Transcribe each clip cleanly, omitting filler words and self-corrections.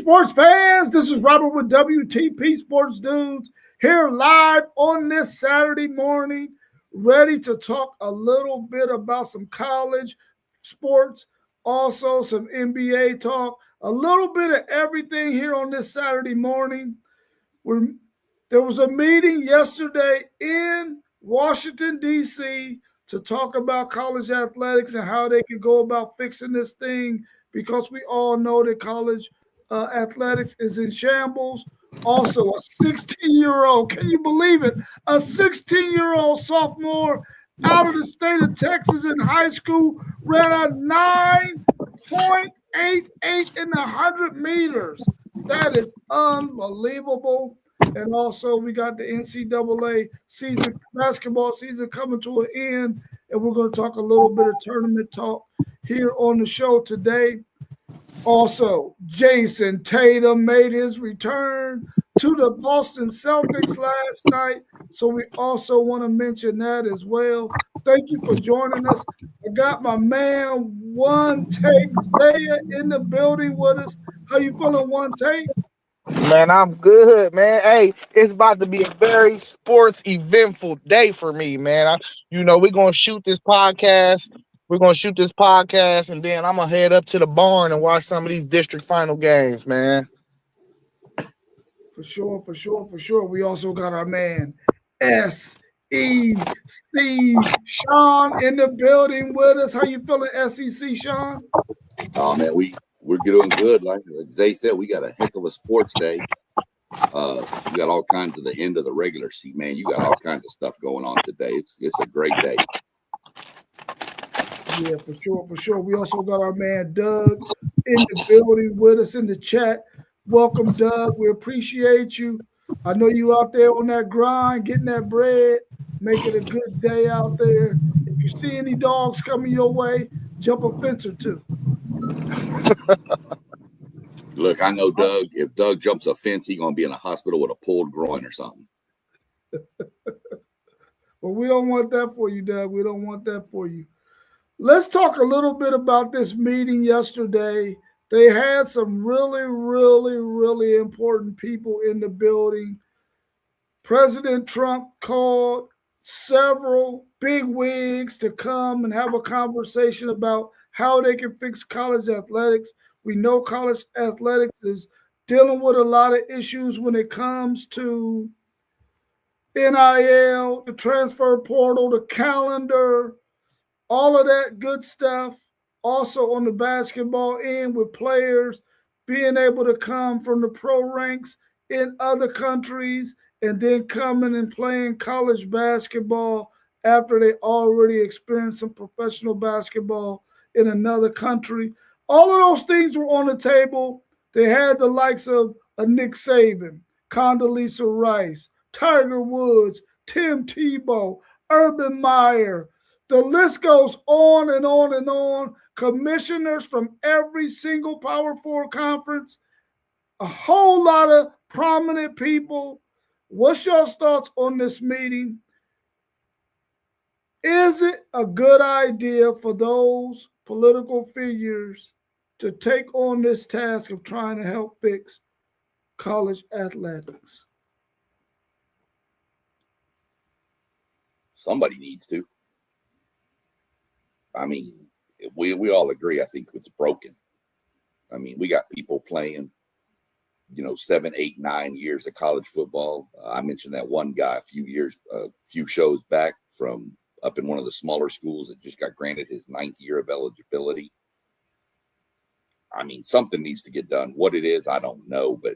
sports fans, this is Robert with WTP Sports Dudes here live on this Saturday morning, ready to talk a little bit about some college sports, also some NBA talk, a little bit of everything here on this Saturday morning. There was a meeting yesterday in Washington, D.C. to talk about college athletics and how they can go about fixing this thing, because we all know that college athletics is in shambles. Also, a 16-year-old, can you believe it? A 16-year-old sophomore out of the state of Texas in high school ran a 9.88 in the 100 meters. That is unbelievable. And also, we got the NCAA basketball season coming to an end, and we're going to talk a little bit of tournament talk here on the show today. Also, Jason Tatum made his return to the Boston Celtics last night, so we also want to mention that as well. Thank you for joining us. I got my man, One Take Zaya, in the building with us. How you feeling, One Take? Man, I'm good, man. Hey, it's about to be a very sports eventful day for me, man. We're going to shoot this podcast. We're going to shoot this podcast, and then I'm going to head up to the barn and watch some of these district final games, man. For sure. We also got our man, SEC Sean, in the building with us. How you feeling, SEC Sean? Oh, man, we're doing good. Like Zay said, we got a heck of a sports day. We got all kinds of the end of the regular season, man. You got all kinds of stuff going on today. It's a great day. Yeah, for sure. We also got our man Doug in the building with us in the chat. Welcome, Doug. We appreciate you. I know you out there on that grind, getting that bread, making a good day out there. If you see any dogs coming your way, jump a fence or two. Look, I know Doug. If Doug jumps a fence, he's going to be in a hospital with a pulled groin or something. Well, we don't want that for you, Doug. We don't want that for you. Let's talk a little bit about this meeting yesterday. They had some really, really, really important people in the building. President Trump called several big wigs to come and have a conversation about how they can fix college athletics. We know college athletics is dealing with a lot of issues when it comes to NIL, the transfer portal, the calendar, all of that good stuff. Also on the basketball end, with players being able to come from the pro ranks in other countries and then coming and playing college basketball after they already experienced some professional basketball in another country. All of those things were on the table. They had the likes of a Nick Saban, Condoleezza Rice, Tiger Woods, Tim Tebow, Urban Meyer. The list goes on and on and on. Commissioners from every single Power Four conference, a whole lot of prominent people. What's your thoughts on this meeting? Is it a good idea for those political figures to take on this task of trying to help fix college athletics? Somebody needs to. I mean, we all agree, I think it's broken. I mean, we got people playing, 7, 8, 9 years of college football. I mentioned that one guy a few shows back from up in one of the smaller schools that just got granted his 9th year of eligibility. I mean, something needs to get done. What it is, I don't know. But,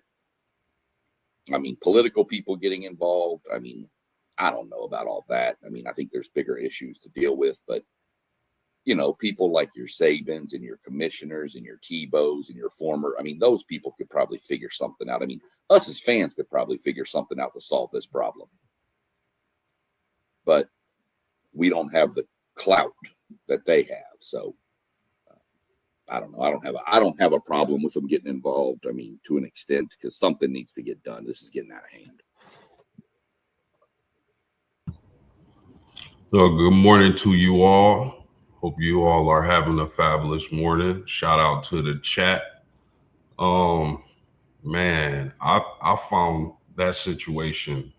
I mean, political people getting involved, I mean, I don't know about all that. I mean, I think there's bigger issues to deal with. But, people like your Sabans and your commissioners and your Tebows and your former, I mean, those people could probably figure something out. I mean, us as fans could probably figure something out to solve this problem. But we don't have the clout that they have. So I don't know. I don't have a problem with them getting involved. I mean, to an extent, because something needs to get done. This is getting out of hand. So good morning to you all. Hope you all are having a fabulous morning. Shout out to the chat. man, I found that situation,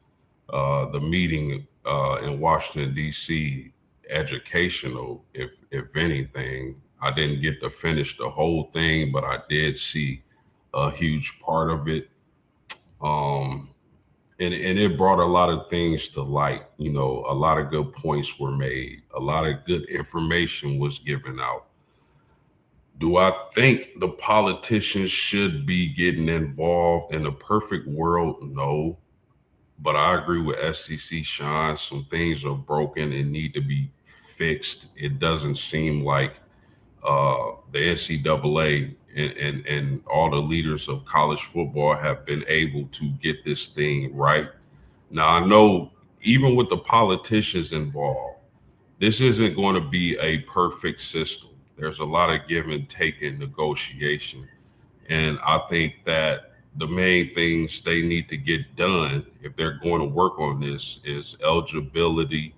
the meeting in Washington D.C. educational. If anything, I didn't get to finish the whole thing, but I did see a huge part of it. Um, and it brought a lot of things to light. You know, a lot of good points were made. A lot of good information was given out. Do I think the politicians should be getting involved in a perfect world? No. But I agree with SEC Sean. Some things are broken and need to be fixed. It doesn't seem like the NCAA and all the leaders of college football have been able to get this thing right. Now, I know even with the politicians involved, this isn't going to be a perfect system. There's a lot of give and take and negotiation. And I think that the main things they need to get done if they're going to work on this is eligibility,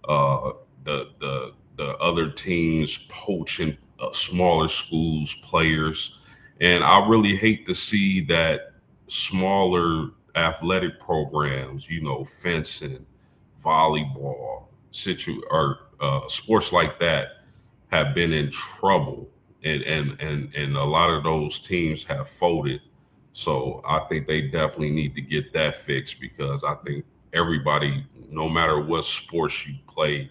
uh, the other teams poaching smaller schools players, and I really hate to see that smaller athletic programs, you know, fencing, volleyball, or sports like that, have been in trouble, and a lot of those teams have folded. So I think they definitely need to get that fixed because I think everybody, no matter what sports you play,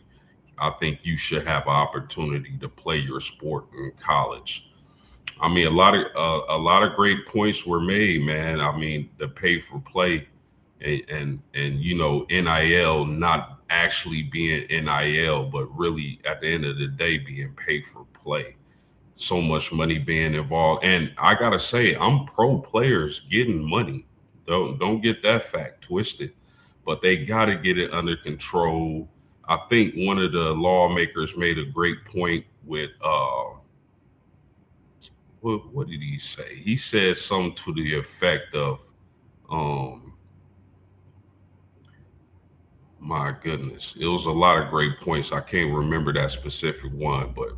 I think you should have an opportunity to play your sport in college. I mean, a lot of great points were made, man. I mean, the pay for play and you know, NIL not actually being NIL, but really at the end of the day being paid for play. So much money being involved, and I gotta say, I'm pro players getting money. Don't get that fact twisted, but they gotta get it under control. I think one of the lawmakers made a great point with what did he say? He said something to the effect of um my goodness, it was a lot of great points. I can't remember that specific one, but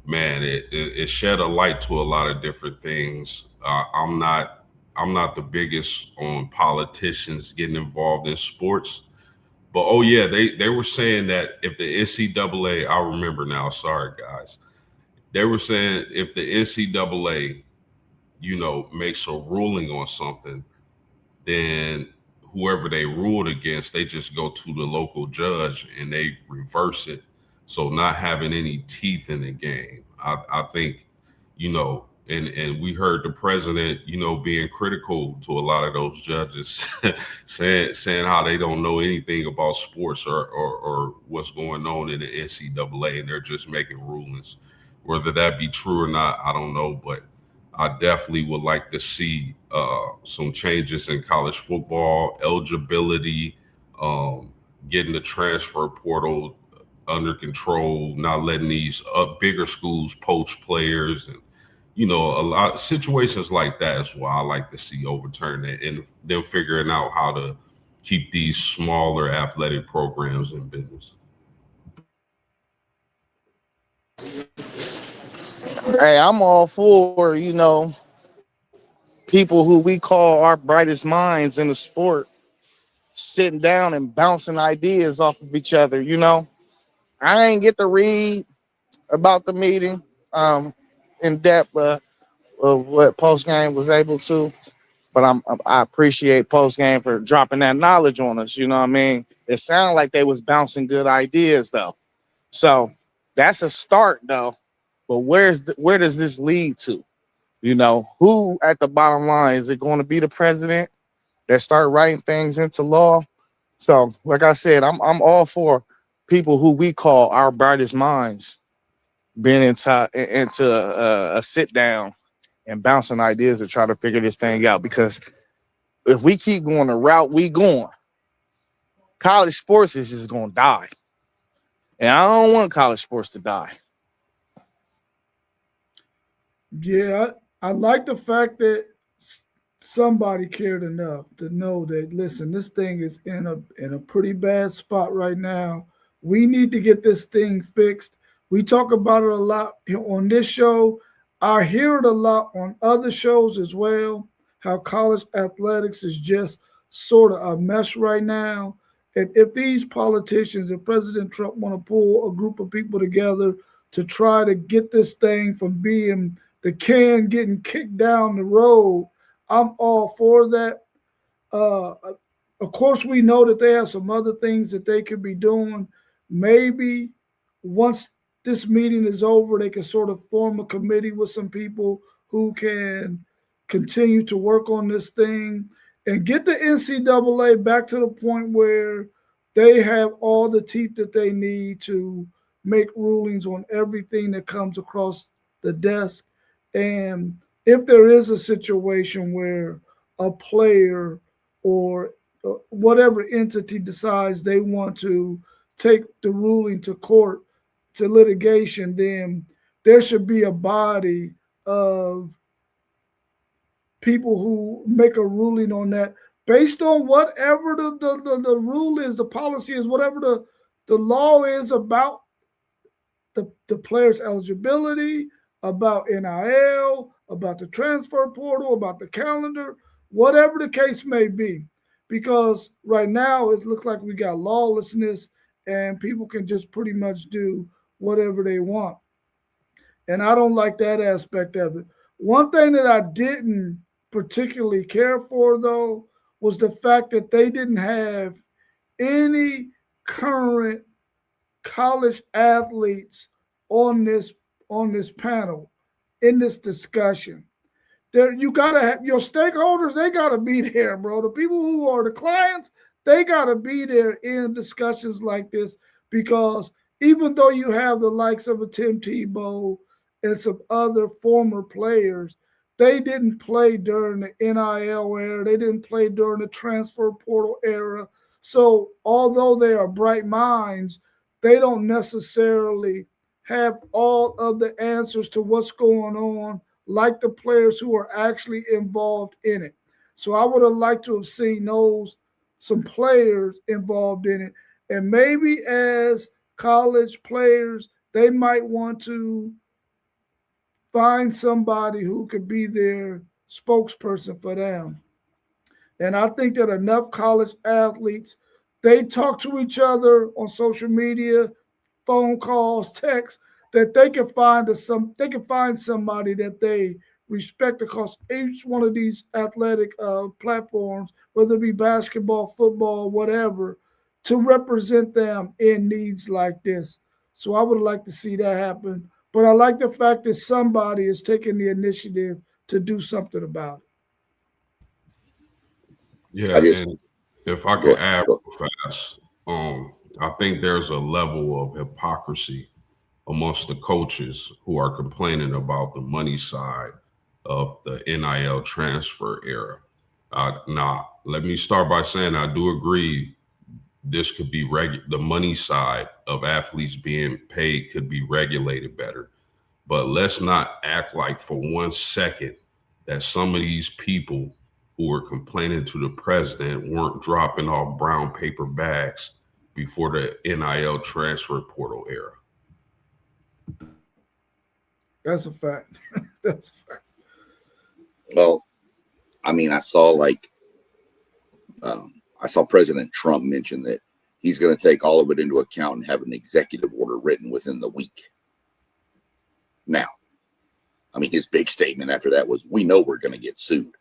man, it shed a light to a lot of different things. I'm not the biggest on politicians getting involved in sports, but oh yeah, they were saying that if the NCAA, I remember now. Sorry guys, they were saying if the NCAA, you know, makes a ruling on something, then whoever they ruled against, they just go to the local judge and they reverse it. So not having any teeth in the game. I think, you know, and we heard the president, you know, being critical to a lot of those judges, saying how they don't know anything about sports or what's going on in the NCAA, and they're just making rulings. Whether that be true or not, I don't know, but I definitely would like to see some changes in college football eligibility, um, getting the transfer portal under control, not letting these bigger schools poach players, and you know, a lot of situations like that is what I like to see overturned, and them figuring out how to keep these smaller athletic programs in business. Hey, I'm all for, you know, people who we call our brightest minds in the sport sitting down and bouncing ideas off of each other. You know, I ain't get to read about the meeting in depth of what post game was able to, but I appreciate post game for dropping that knowledge on us. You know what I mean? It sounded like they was bouncing good ideas though, so that's a start though. But where does this lead to? You know, who at the bottom line is it going to be the president that start writing things into law? So, like I said, I'm all for people who we call our brightest minds being into a sit down and bouncing ideas to try to figure this thing out. Because if we keep going the route we going, college sports is just going to die, and I don't want college sports to die. Yeah, I like the fact that somebody cared enough to know that, listen, this thing is in a pretty bad spot right now. We need to get this thing fixed. We talk about it a lot on this show. I hear it a lot on other shows as well. how college athletics is just sort of a mess right now. And if these politicians and President Trump want to pull a group of people together to try to get this thing from being the can getting kicked down the road, I'm all for that. Uh, of course, we know that they have some other things that they could be doing. Maybe once this meeting is over, they can sort of form a committee with some people who can continue to work on this thing and get the NCAA back to the point where they have all the teeth that they need to make rulings on everything that comes across the desk. And if there is a situation where a player or whatever entity decides they want to take the ruling to court, to litigation, then there should be a body of people who make a ruling on that based on whatever the rule is, the policy is, whatever the law is about the player's eligibility, about NIL, about the transfer portal, about the calendar, whatever the case may be. Because right now it looks like we got lawlessness and people can just pretty much do whatever they want. And I don't like that aspect of it. One thing that I didn't particularly care for, though, was the fact that they didn't have any current college athletes on this panel in this discussion. There, you gotta have your stakeholders. They gotta be there, bro. The people who are the clients, they gotta be there in discussions like this because even though you have the likes of a Tim Tebow and some other former players, they didn't play during the NIL era. They didn't play during the transfer portal era. So although they are bright minds, they don't necessarily have all of the answers to what's going on like the players who are actually involved in it. So I would have liked to have seen some players involved in it. And maybe as college players, they might want to find somebody who could be their spokesperson for them. And I think that enough college athletes, they talk to each other on social media, phone calls, texts, that they can find somebody that they respect across each one of these athletic platforms, whether it be basketball, football, whatever, to represent them in needs like this. So I would like to see that happen. But I like the fact that somebody is taking the initiative to do something about it. Yeah, and if I could add fast, I think there's a level of hypocrisy amongst the coaches who are complaining about the money side of the NIL transfer era. Now, let me start by saying I do agree this could be the money side of athletes being paid could be regulated better. But let's not act like for 1 second that some of these people who were complaining to the president weren't dropping off brown paper bags before the NIL transfer portal era. That's a fact. That's a fact. Well, I mean, I saw President Trump mention that he's going to take all of it into account and have an executive order written within the week. Now, I mean, his big statement after that was, we know we're going to get sued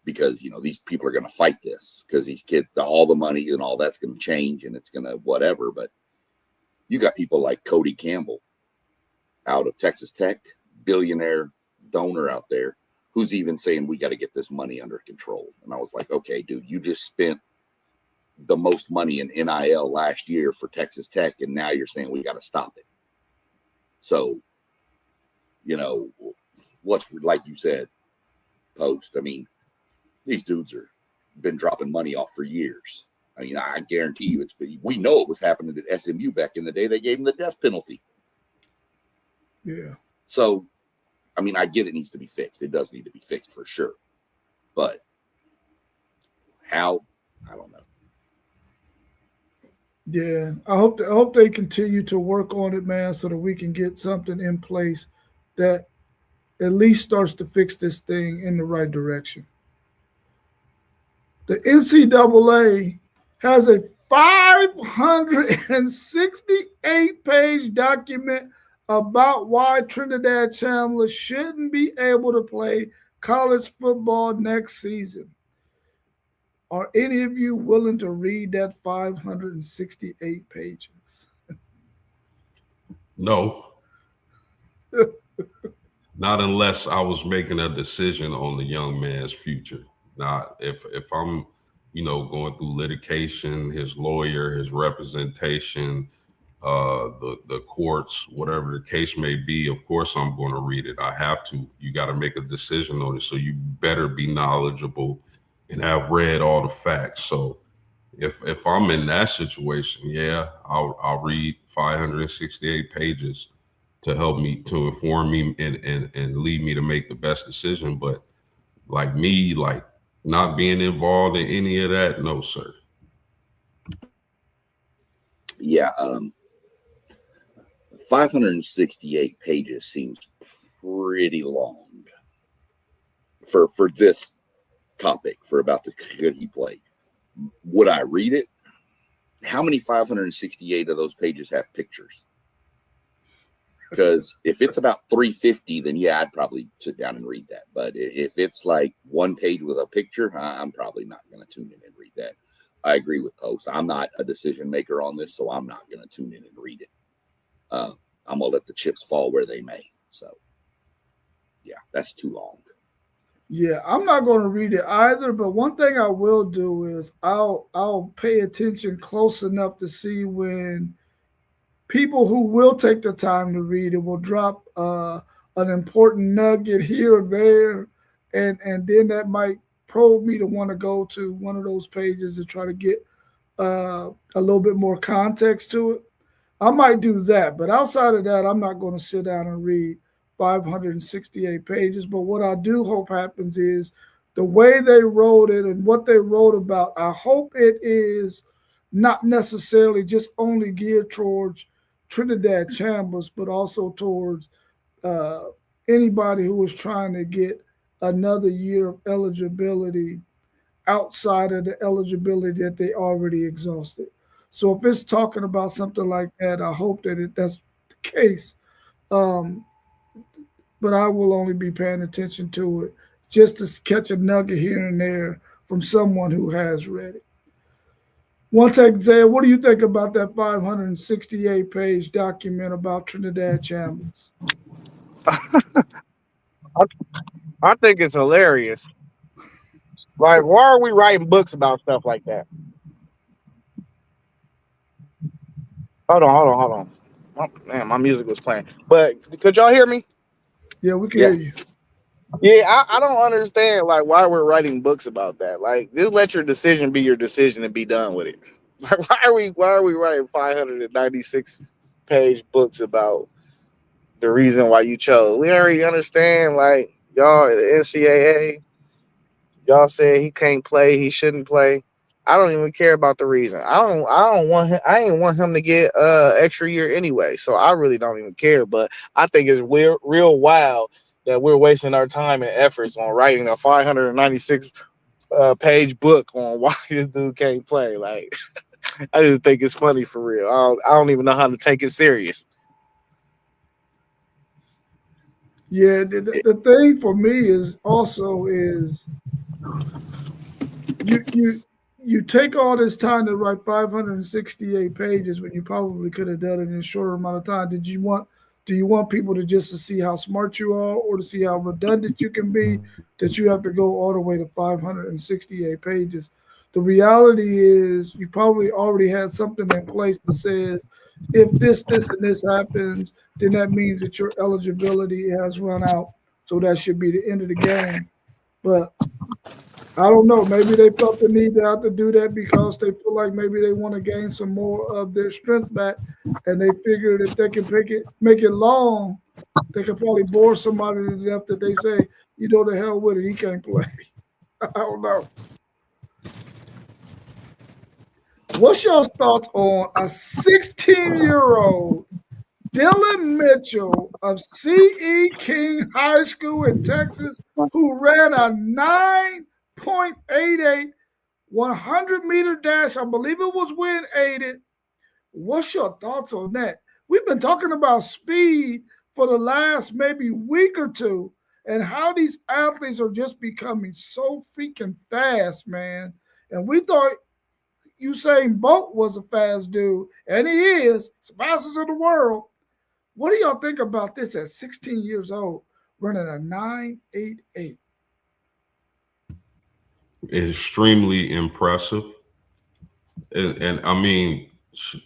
because, these people are going to fight this because these kids, all the money and all that's going to change and it's going to whatever. But you got people like Cody Campbell out of Texas Tech, billionaire donor out there, who's even saying we got to get this money under control. And I was like, okay, dude, you just spent the most money in NIL last year for Texas Tech, and now you're saying we got to stop it. So, what's like you said, Post, I mean, these dudes are been dropping money off for years. I mean, I guarantee you we know it was happening at SMU back in the day. They gave them the death penalty. Yeah. So, I mean, I get it needs to be fixed. It does need to be fixed for sure. But how? I don't know. Yeah, I hope they continue to work on it, man, so that we can get something in place that at least starts to fix this thing in the right direction. The NCAA has a 568-page document about why Trinidad Chandler shouldn't be able to play college football next season. Are any of you willing to read that 568 pages? No. Not unless I was making a decision on the young man's future. Now, if I'm, going through litigation, his lawyer, his representation, the courts, whatever the case may be, of course I'm going to read it. I have to. You got to make a decision on it, so you better be knowledgeable and have read all the facts. So if I'm in that situation, yeah, I'll read 568 pages to help me, to inform me and lead me to make the best decision. But like me, like not being involved in any of that, no, sir. Yeah, 568 pages seems pretty long for this topic, for about the good he played. Would I read it? How many 568 of those pages have pictures? Because if it's about 350, then yeah, I'd probably sit down and read that. But if it's like one page with a picture, I'm probably not going to tune in and read that. I agree with Post. I'm not a decision maker on this, so I'm not going to tune in and read it. I'm going to let the chips fall where they may. So, yeah, that's too long. Yeah, I'm not going to read it either. But one thing I will do is I'll pay attention close enough to see when people who will take the time to read it will drop an important nugget here or there, and then that might probe me to want to go to one of those pages to try to get a little bit more context to it. I might do that, but outside of that, I'm not going to sit down and read 568 pages. But what I do hope happens is the way they wrote it and what they wrote about, I hope it is not necessarily just only geared towards Trinidad Chambers, but also towards anybody who is trying to get another year of eligibility outside of the eligibility that they already exhausted. So if it's talking about something like that, I hope that that's the case. Um, but I will only be paying attention to it just to catch a nugget here and there from someone who has read it. One take, Zay, what do you think about that 568-page document about Trinidad Chambers? I think it's hilarious. Like, why are we writing books about stuff like that? Hold on. Oh, man, my music was playing. But could y'all hear me? Yeah, we can hear you. Yeah, I don't understand like why we're writing books about that. Like, just let your decision be your decision and be done with it. Like, why are we writing 596-page books about the reason why you chose? We already understand, like, y'all at the NCAA, y'all said he can't play, he shouldn't play. I don't even care about the reason. I don't want him. I ain't want him to get extra year anyway. So I really don't even care. But I think it's real wild that we're wasting our time and efforts on writing a 596 page book on why this dude can't play. Like, I just think it's funny for real. I don't even know how to take it serious. Yeah, the thing for me is also is you take all this time to write 568 pages when you probably could have done it in a shorter amount of time. Do you want people to just to see how smart you are or to see how redundant you can be that you have to go all the way to 568 pages? The reality is you probably already had something in place that says if this, and this happens, then that means that your eligibility has run out. So that should be the end of the game. But I don't know. Maybe they felt the need to have to do that because they feel like maybe they want to gain some more of their strength back, and they figured if they can make it long, they could probably bore somebody to death that they say, the hell with it, he can't play. I don't know. What's your thoughts on a 16-year-old Dillion Mitchell of C.E. King High School in Texas, who ran a 9.88 100-meter dash. I believe it was wind aided. What's your thoughts on that? We've been talking about speed for the last maybe week or two and how these athletes are just becoming so freaking fast, man. And we thought Usain Bolt was a fast dude, and he is. He's the fastest in the world. What do y'all think about this at 16 years old, running a 9.88? Extremely impressive. And I mean,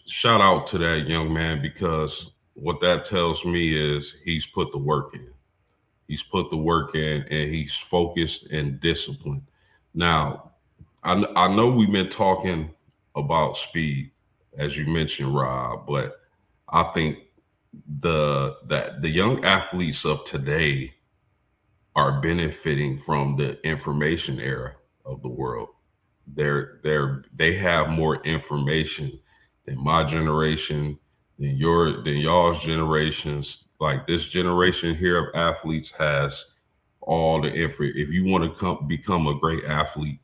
shout out to that young man, because what that tells me is he's put the work in. He's put the work in, and he's focused and disciplined. Now, I know we've been talking about speed, as you mentioned, Rob, but I think the young athletes of today are benefiting from the information era of the world. They have more information than my generation, than y'all's generations. Like, this generation here of athletes has all the info. If you want to become a great athlete,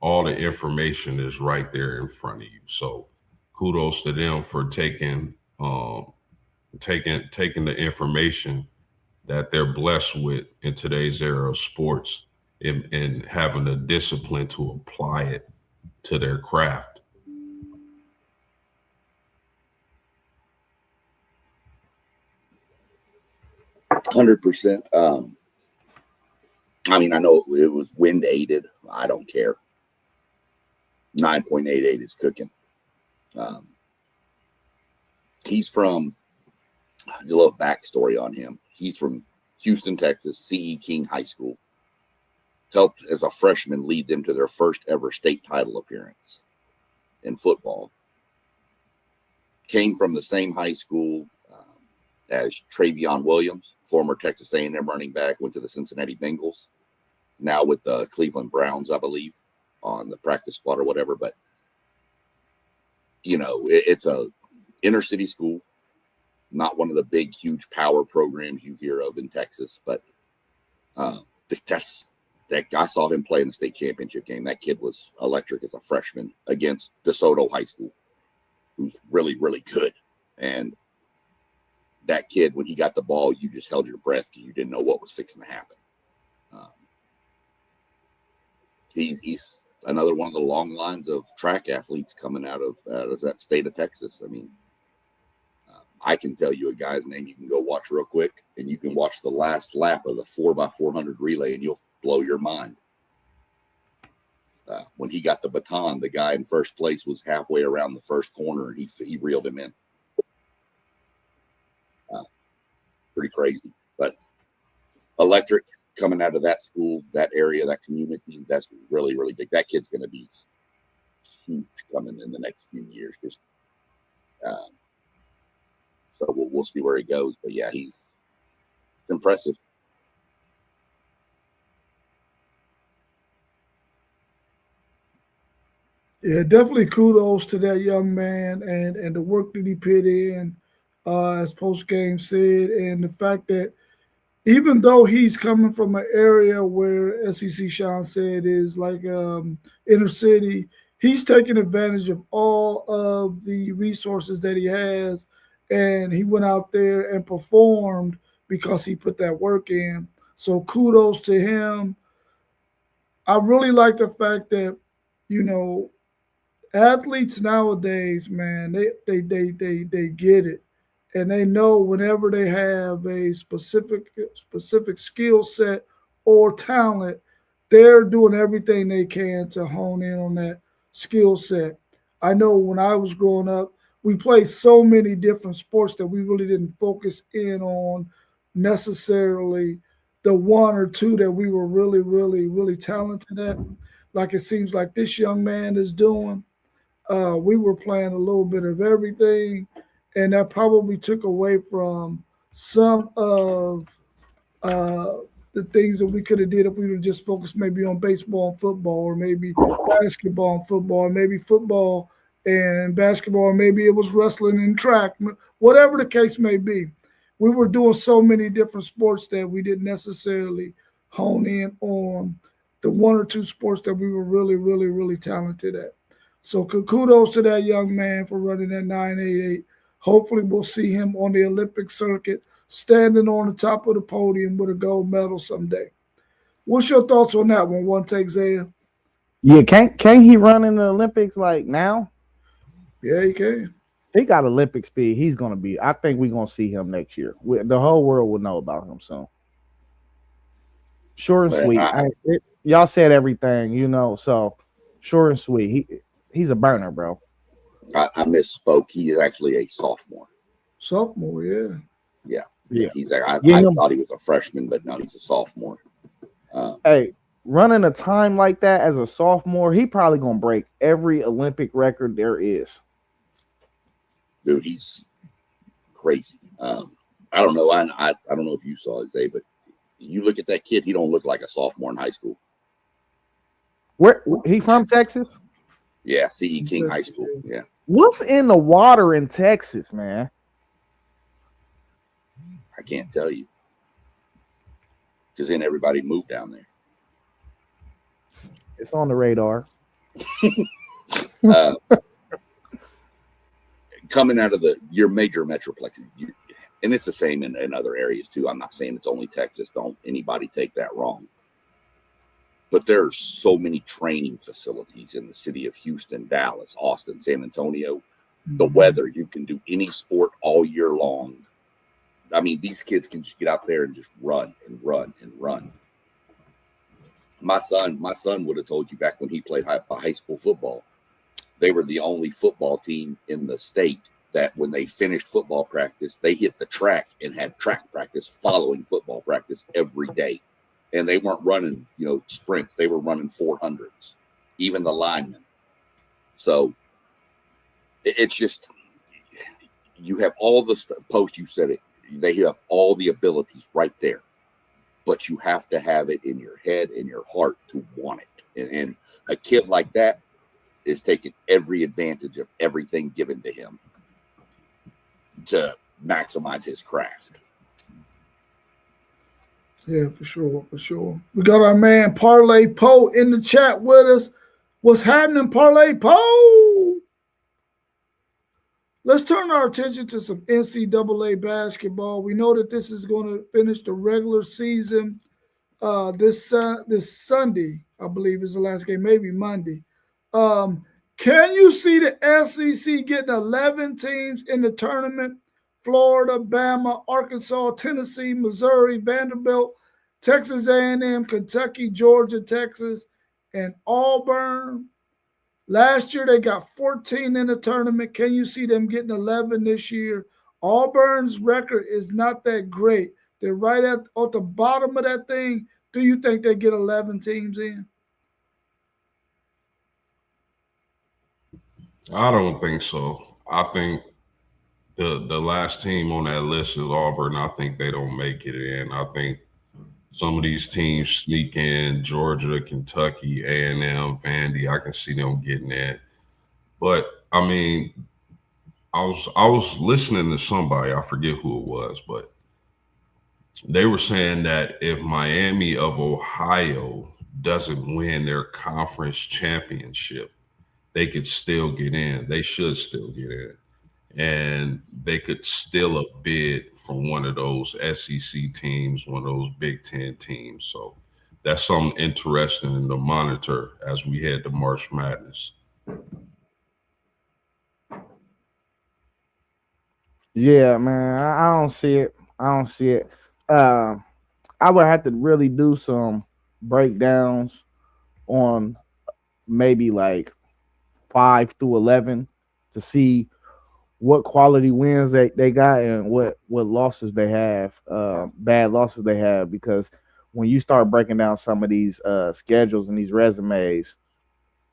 all the information is right there in front of you. So kudos to them for taking the information that they're blessed with in today's era of sports, and having the discipline to apply it to their craft. $100%. I mean, I know it was wind aided. I don't care. 9.88 is cooking. He's from, a little backstory on him. He's from Houston, Texas, C.E. King High School. Helped as a freshman lead them to their first ever state title appearance in football. Came from the same high school as Travion Williams, former Texas A&M running back, went to the Cincinnati Bengals, now with the Cleveland Browns, I believe, on the practice squad or whatever. But, you know, it's a inner city school, not one of the big, huge power programs you hear of in Texas. But that guy, saw him play in the state championship game. That kid was electric as a freshman against DeSoto High School, who's really, really good. And that kid, when he got the ball, you just held your breath because you didn't know what was fixing to happen. He's another one of the long lines of track athletes coming out of that state of Texas. I mean, I can tell you a guy's name you can go watch real quick, and you can watch the last lap of the 4x400 relay, and you'll blow your mind. When he got the baton, the guy in first place was halfway around the first corner, and he reeled him in. Pretty crazy, but electric coming out of that school, that area, that community. That's really, really big. That kid's going to be huge coming in the next few years. Just so we'll see where he goes. But yeah, he's impressive. Yeah, definitely kudos to that young man and the work that he put in, as post game said, and the fact that even though he's coming from an area where SEC Sean said is like inner city, he's taking advantage of all of the resources that he has, and he went out there and performed because he put that work in. So kudos to him. I really like the fact that, you know, athletes nowadays, man, they get it. And they know whenever they have a specific skill set or talent, they're doing everything they can to hone in on that skill set. I know when I was growing up, we played so many different sports that we really didn't focus in on necessarily the one or two that we were really, really, really talented at. Like it seems like this young man is doing. We were playing a little bit of everything, and that probably took away from some of the things that we could have did if we would just focused maybe on baseball and football, or maybe basketball and football, or maybe football and basketball, maybe it was wrestling and track, whatever the case may be. We were doing so many different sports that we didn't necessarily hone in on the one or two sports that we were really, really, really talented at. So kudos to that young man for running that 9.88. Hopefully we'll see him on the Olympic circuit, standing on the top of the podium with a gold medal someday. What's your thoughts on that one? One take, Zaya. Yeah, can he run in the Olympics like now? Yeah, he can. He got Olympic speed. He's gonna be. I think we're gonna see him next year. The whole world will know about him soon. Short and sweet. Y'all said everything, So short and sweet. He's a burner, bro. I misspoke. He is actually a sophomore. Sophomore, yeah. Yeah. I thought he was a freshman, but no, he's a sophomore. Hey, running a time like that as a sophomore, he probably gonna break every Olympic record there is. Dude, he's crazy. I don't know. I don't know if you saw it, Zay, but you look at that kid, he don't look like a sophomore in high school. Where he from? Texas? Yeah, C.E. King High School. Yeah. What's in the water in Texas, man? I can't tell you. Because then everybody moved down there. It's on the radar. Coming out of your major metroplex, and it's the same in other areas too. I'm not saying it's only Texas. Don't anybody take that wrong. But there are so many training facilities in the city of Houston, Dallas, Austin, San Antonio. The weather, you can do any sport all year long. I mean, these kids can just get out there and just run and run and run. My son would have told you back when he played high school football, they were the only football team in the state that when they finished football practice, they hit the track and had track practice following football practice every day. And they weren't running, sprints. They were running 400s, even the linemen. So it's just, you have all the post, you said it, they have all the abilities right there, but you have to have it in your head and your heart to want it. And a kid like that is taking every advantage of everything given to him to maximize his craft. Yeah, for sure, for sure. We got our man Parlay Poe in the chat with us. What's happening, Parlay Poe? Let's turn our attention to some NCAA basketball. We know that this is going to finish the regular season this Sunday, I believe is the last game, maybe Monday. Can you see the SEC getting 11 teams in the tournament? Florida, Bama, Arkansas, Tennessee, Missouri, Vanderbilt, Texas A&M, Kentucky, Georgia, Texas, and Auburn. Last year, they got 14 in the tournament. Can you see them getting 11 this year? Auburn's record is not that great. They're right at the bottom of that thing. Do you think they get 11 teams in? I don't think so. I think the last team on that list is Auburn. I think they don't make it in. I think some of these teams sneak in: Georgia, Kentucky, A&M, Vandy. I can see them getting in. But I mean, I was listening to somebody, I forget who it was, but they were saying that if Miami of Ohio doesn't win their conference championship, they could still get in. They should still get in. And they could steal a bid from one of those SEC teams, one of those Big Ten teams. So that's something interesting to monitor as we head to March Madness. Yeah, man, I don't see it. I would have to really do some breakdowns on maybe like 5 through 11 to see what quality wins they got and what losses they have, bad losses they have. Because when you start breaking down some of these schedules and these resumes,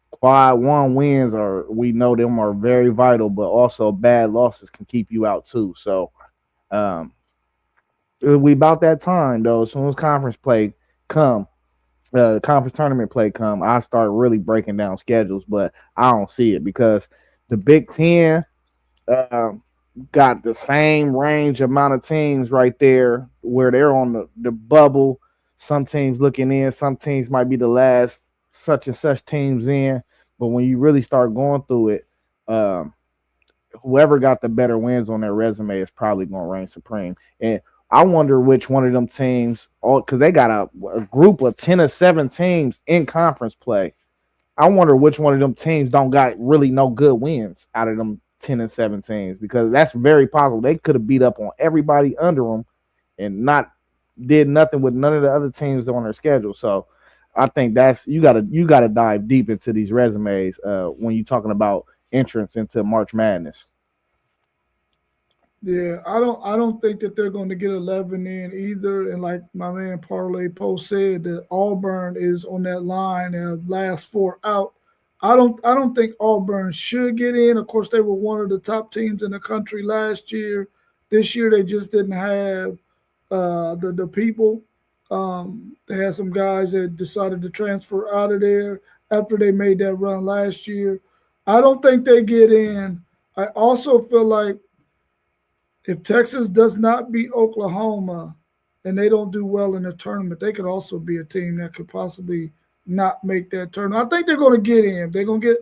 quad one wins we know them are very vital, but also bad losses can keep you out too. So we about that time though. As soon as conference play come, conference tournament play come, I start really breaking down schedules, but I don't see it because The Big Ten got the same range amount of teams right there where they're on the bubble. Some teams looking in, some teams might be the last such and such teams in. But when you really start going through it, whoever got the better wins on their resume is probably going to reign supreme. And I wonder which one of them teams, because they got a group of 10 or 7 teams in conference play. I wonder which one of them teams don't got really no good wins out of them 10 and 7 teams, because that's very possible. They could have beat up on everybody under them and not did nothing with none of the other teams on their schedule. So I think that's you gotta dive deep into these resumes when you're talking about entrance into March Madness. Yeah, I don't think that they're going to get 11 in either. And like my man Parlay Post said, that Auburn is on that line of last 4 out. I don't think Auburn should get in. Of course, they were one of the top teams in the country last year. This year they just didn't have the people. They had some guys that decided to transfer out of there after they made that run last year. I don't think they get in. I also feel like if Texas does not beat Oklahoma and they don't do well in the tournament, they could also be a team that could possibly not make that tournament. I think they're going to get in. They're going to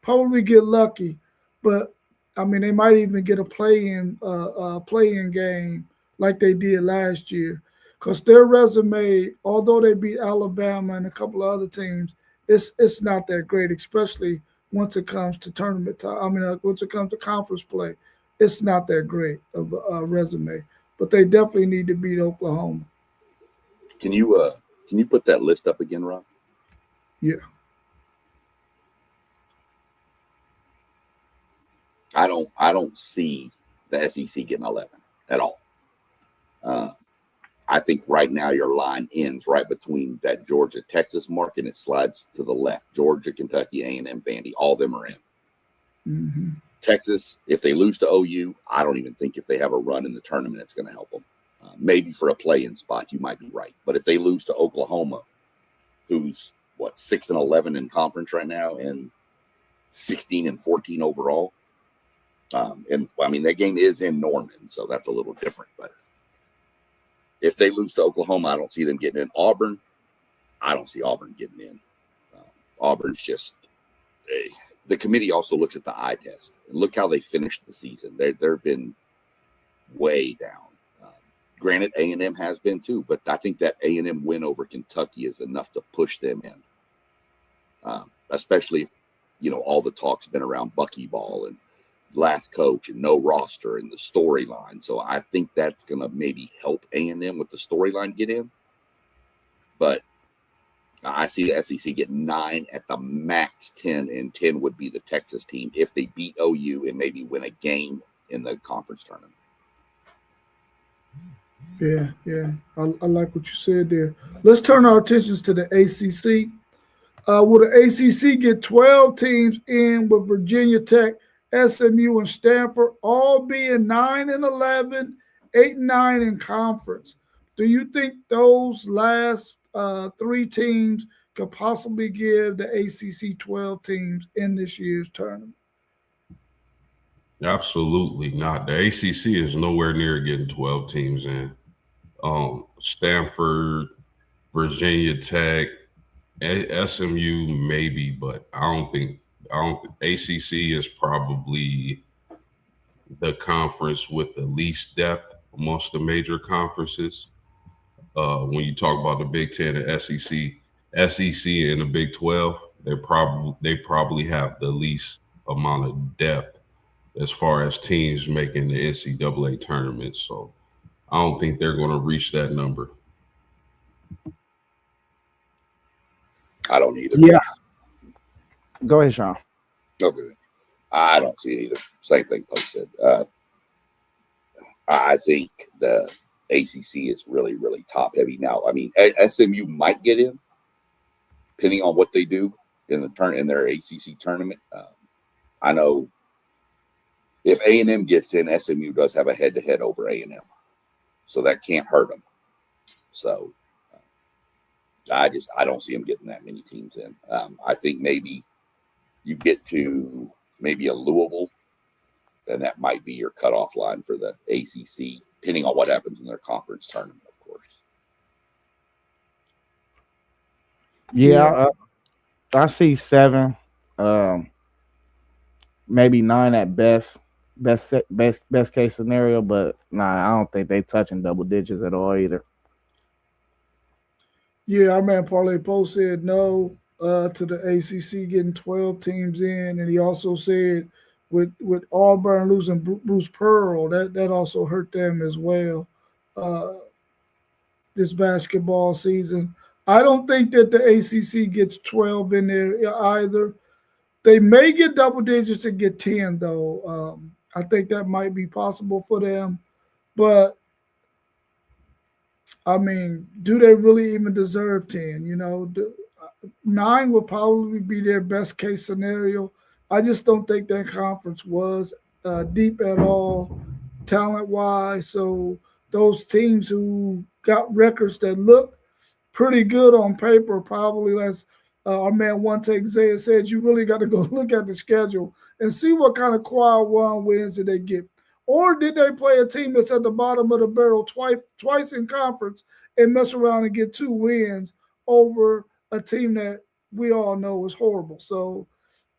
probably get lucky, but I mean they might even get a play-in game like they did last year, because their resume, although they beat Alabama and a couple of other teams, it's not that great, especially once it comes to tournament time. I mean, once it comes to conference play. It's not that great of a resume, but they definitely need to beat Oklahoma. Can you put that list up again, Rob? Yeah. I don't see the SEC getting 11 at all. I think right now your line ends right between that Georgia-Texas mark, and it slides to the left. Georgia, Kentucky, A&M, Vandy, all of them are in. Mm-hmm. Texas, if they lose to OU, I don't even think if they have a run in the tournament, it's going to help them. Maybe for a play-in spot, you might be right. But if they lose to Oklahoma, who's 6-11 in conference right now and 16-14 overall, and I mean that game is in Norman, so that's a little different. But if they lose to Oklahoma, I don't see them getting in. Auburn, I don't see Auburn getting in. Auburn's just the committee also looks at the eye test and look how they finished the season. They've been way down. Granted, A&M has been too, but I think that A&M win over Kentucky is enough to push them in, especially if, all the talk's been around buckyball and last coach and no roster and the storyline. So I think that's going to maybe help A&M with the storyline get in. But I see the SEC get 9 at the max 10, and 10 would be the Texas team if they beat OU and maybe win a game in the conference tournament. Yeah. I like what you said there. Let's turn our attentions to the ACC. Will the ACC get 12 teams in with Virginia Tech, SMU, and Stanford all being 9-11, 8-9 in conference? Do you think those last 3 teams could possibly give the ACC 12 teams in this year's tournament? Absolutely not. The ACC is nowhere near getting 12 teams in. Stanford, Virginia Tech, SMU maybe, but I don't think ACC is probably the conference with the least depth amongst the major conferences. When you talk about the Big Ten and SEC and the Big 12, they probably have the least amount of depth as far as teams making the NCAA tournament. So I don't think they're going to reach that number. I don't either. Yeah. Go ahead, Sean. Okay. I don't see it either. Same thing Post said. I think the ACC is really, really top heavy now. I mean, SMU might get in, depending on what they do in their ACC tournament. I know if A&M gets in, SMU does have a head-to-head over A&M, so that can't hurt them. So I don't see them getting that many teams in. I think maybe you get to maybe a Louisville, then that might be your cutoff line for the ACC, depending on what happens in their conference tournament, of course. Yeah, I see 7, maybe 9 at best. Best case scenario, but nah, I don't think they touching double digits at all either. Yeah, our man Parlay Post said no to the ACC getting 12 teams in, and he also said with Auburn losing Bruce Pearl, that also hurt them as well this basketball season. I don't think that the ACC gets 12 in there either. They may get double digits and get 10 though. I think that might be possible for them, but I mean, do they really even deserve 10? 9 would probably be their best case scenario. I just don't think that conference was deep at all, talent wise. So those teams who got records that look pretty good on paper, probably as our man One Take Zaya said, you really got to go look at the schedule and see what kind of quad one wins did they get. Or did they play a team that's at the bottom of the barrel twice in conference and mess around and get 2 wins over a team that we all know is horrible? So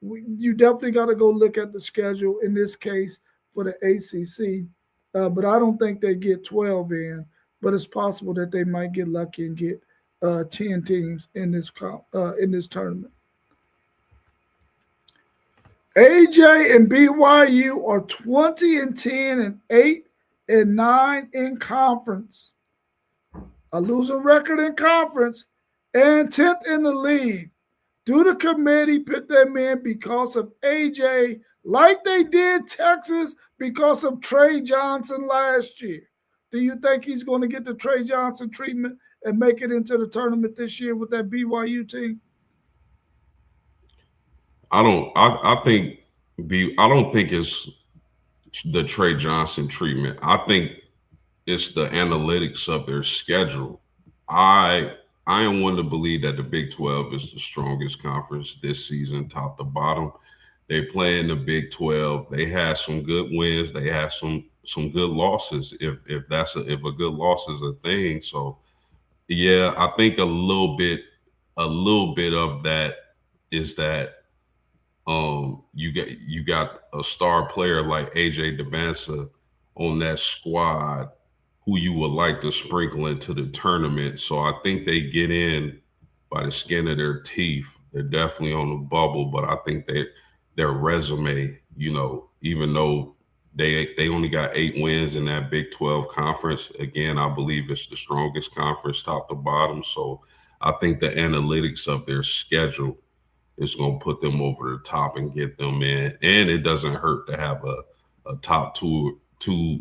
you definitely got to go look at the schedule in this case for the ACC. But I don't think they get 12 in, but it's possible that they might get lucky and get 10 teams in this tournament. AJ and BYU are 20-10 and 8-9 in conference. A losing record in conference and 10th in the league. Do the committee put them in because of AJ, like they did Texas because of Trey Johnson last year? Do you think he's going to get the Trey Johnson treatment and make it into the tournament this year with that BYU team? I don't think it's the Trey Johnson treatment. I think it's the analytics of their schedule. I am one to believe that the Big 12 is the strongest conference this season, top to bottom. They play in the Big 12. They had some good wins. They had some good losses. If a good loss is a thing. So yeah, I think a little bit of that is that you got a star player like AJ Devansa on that squad who you would like to sprinkle into the tournament. So I think they get in by the skin of their teeth. They're definitely on the bubble, but I think their resume, even though they only got 8 wins in that Big 12 conference, again, I believe it's the strongest conference top to bottom. So I think the analytics of their schedule is going to put them over the top and get them in. And it doesn't hurt to have a top two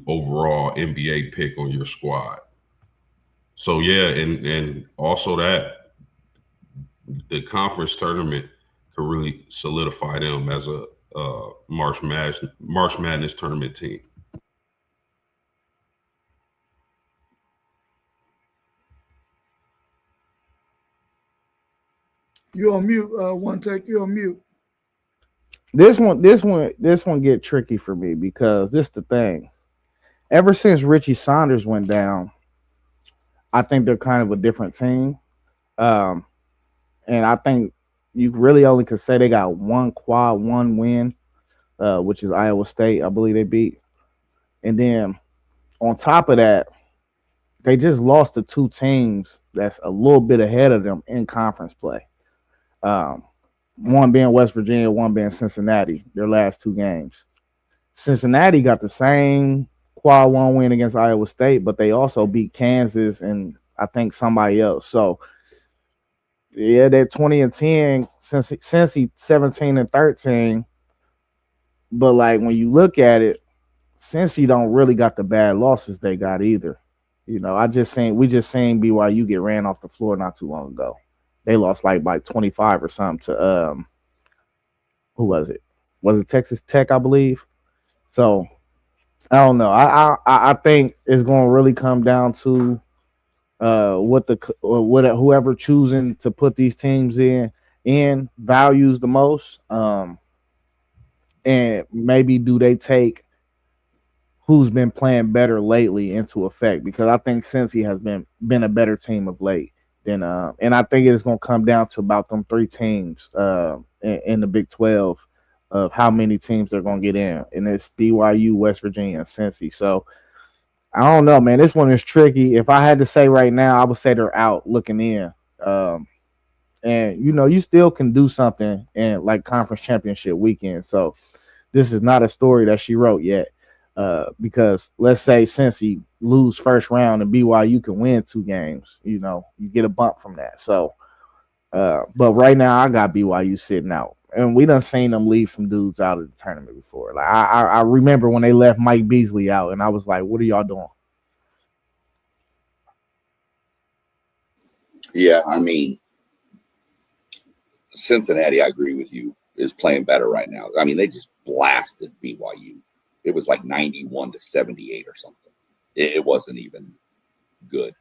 overall NBA pick on your squad. So yeah, and also that the conference tournament could really solidify them as a March Madness tournament team. You're on mute. One Take. You're on mute. This one get tricky for me because this the thing. Ever since Richie Saunders went down, I think they're kind of a different team. And I think you really only could say they got one quad one win, which is Iowa State. I believe they beat. And then on top of that, they just lost to 2 teams that's a little bit ahead of them in conference play. One being West Virginia, one being Cincinnati, their last 2 games. Cincinnati got the same quad one win against Iowa State, but they also beat Kansas and I think somebody else. So yeah, they're 20-10, Cincy 17-13. But like when you look at it, Cincy don't really got the bad losses they got either. We just seen BYU get ran off the floor not too long ago. They lost like by 25 or something to who was it? Was it Texas Tech, I believe? So I don't know. I think it's going to really come down to whoever choosing to put these teams in values the most. and maybe do they take who's been playing better lately into effect? Because I think Cincy has been a better team of late than and I think it's gonna come down to about them three teams in the Big 12 of how many teams they're gonna get in, and it's BYU, West Virginia, and Cincy. So I don't know, man. This one is tricky. If I had to say right now, I would say they're out looking in. And you still can do something in like conference championship weekend. So this is not a story that she wrote yet. Because let's say since he lose first round and BYU can win 2 games, you get a bump from that. So, but right now I got BYU sitting out, and we done seen them leave some dudes out of the tournament before. Like I remember when they left Mike Beasley out, and I was like, "What are y'all doing?" Yeah, I mean, Cincinnati, I agree with you, is playing better right now. I mean, they just blasted BYU. It was like 91-78 or something. It wasn't even good.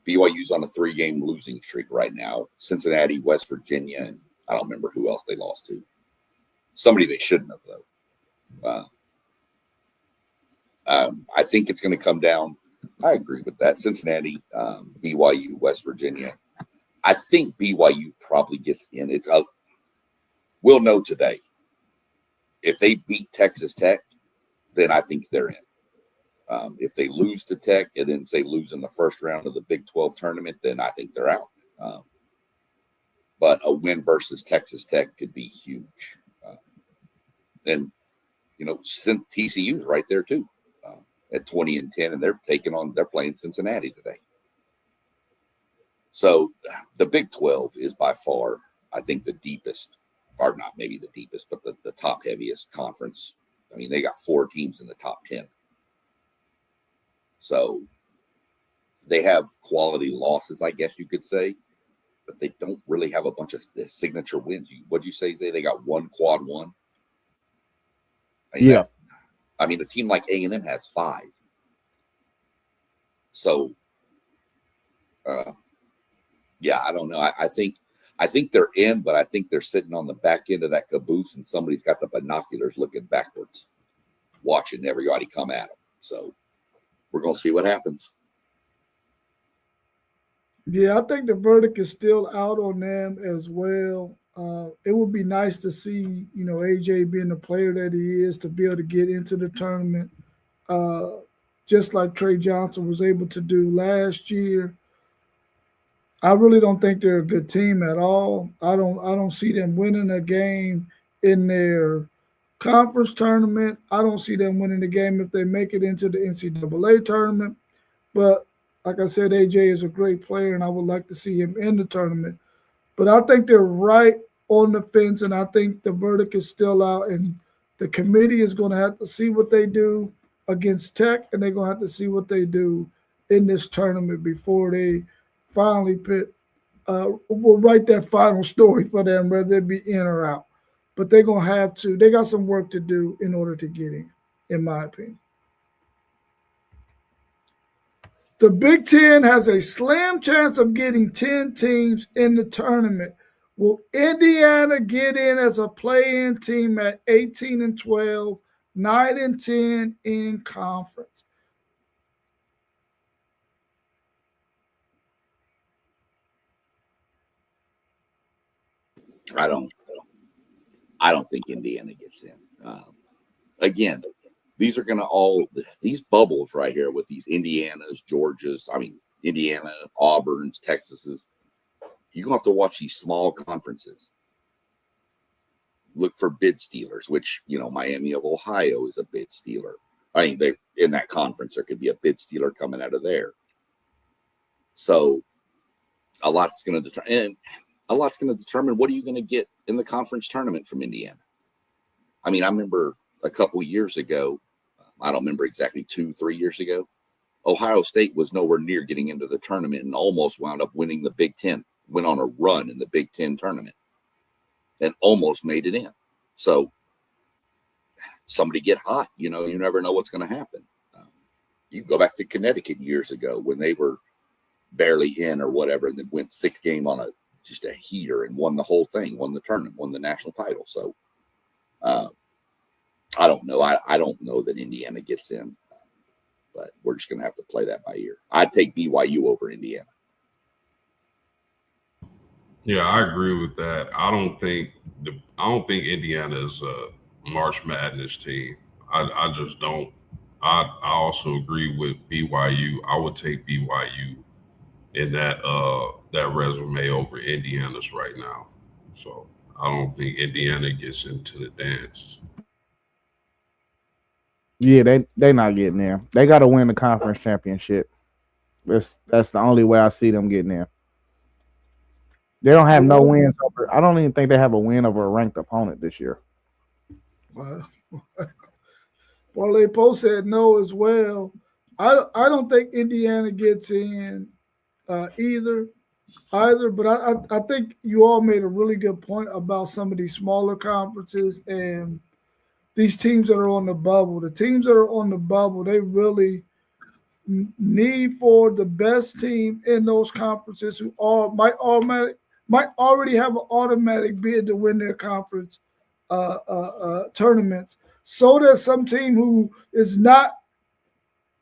BYU's on a 3-game losing streak right now. Cincinnati, West Virginia, and I don't remember who else they lost to. Somebody they shouldn't have, though. I think it's going to come down. I agree with that. Cincinnati, BYU, West Virginia. I think BYU probably gets in. We'll know today. If they beat Texas Tech, then I think they're in. If they lose to Tech and then say lose in the first round of the Big 12 tournament, then I think they're out. But a win versus Texas Tech could be huge. Then, TCU's right there too, at 20-10, and they're playing Cincinnati today. So the Big 12 is by far, I think, the deepest, or not maybe the deepest, but the top heaviest conference. I mean, they got 4 teams in the top 10. So they have quality losses, I guess you could say, but they don't really have a bunch of signature wins. What'd you say, Zay? They got 1 quad 1? Yeah. I mean, a team like A&M has 5. So, yeah, I don't know. I think they're in, but I think they're sitting on the back end of that caboose, and somebody's got the binoculars looking backwards, watching everybody come at them. So we're going to see what happens. Yeah, I think the verdict is still out on them as well. It would be nice to see, AJ being the player that he is, to be able to get into the tournament, just like Trey Johnson was able to do last year. I really don't think they're a good team at all. I don't see them winning a game in their conference tournament. I don't see them winning the game if they make it into the NCAA tournament. But like I said, AJ is a great player, and I would like to see him in the tournament. But I think they're right on the fence, and I think the verdict is still out, and the committee is going to have to see what they do against Tech, and they're going to have to see what they do in this tournament before they finally will write that final story for them, whether it be in or out. But they're going to have to. They got some work to do in order to get in my opinion. The Big Ten has a slim chance of getting 10 teams in the tournament. Will Indiana get in as a play-in team at 18-12, 9-10 in conference? I don't think Indiana gets in. Again, these are going to these bubbles right here with these Indianas, Georgias, Indiana, Auburns, Texases. You're going to have to watch these small conferences. Look for bid stealers, which, Miami of Ohio is a bid stealer. They in that conference, there could be a bid stealer coming out of there. So a lot's going to determine what are you going to get in the conference tournament from Indiana. I remember a couple of years ago, I don't remember exactly 2-3 years ago, Ohio State was nowhere near getting into the tournament and almost wound up winning the Big Ten, went on a run in the Big Ten tournament and almost made it in. So somebody get hot, you never know what's going to happen. You go back to Connecticut years ago when they were barely in or whatever, and then went 6 game on just a heater and won the whole thing, won the tournament, won the national title. So I don't know. I don't know that Indiana gets in, but we're just going to have to play that by ear. I'd take BYU over Indiana. Yeah, I agree with that. I don't think Indiana is a March Madness team. I just don't. I also agree with BYU. I would take BYU in that resume over Indiana's right now. So I don't think Indiana gets into the dance. Yeah, they not getting there. They got to win the conference championship. That's the only way I see them getting there. They don't have no wins over. I don't even think they have a win over a ranked opponent this year. Well, Parlay Post said no as well. I don't think Indiana gets in either, but I think you all made a really good point about some of these smaller conferences and these teams that are on the bubble. The teams that are on the bubble, they really need for the best team in those conferences who might already have an automatic bid to win their conference tournaments, so that some team who is not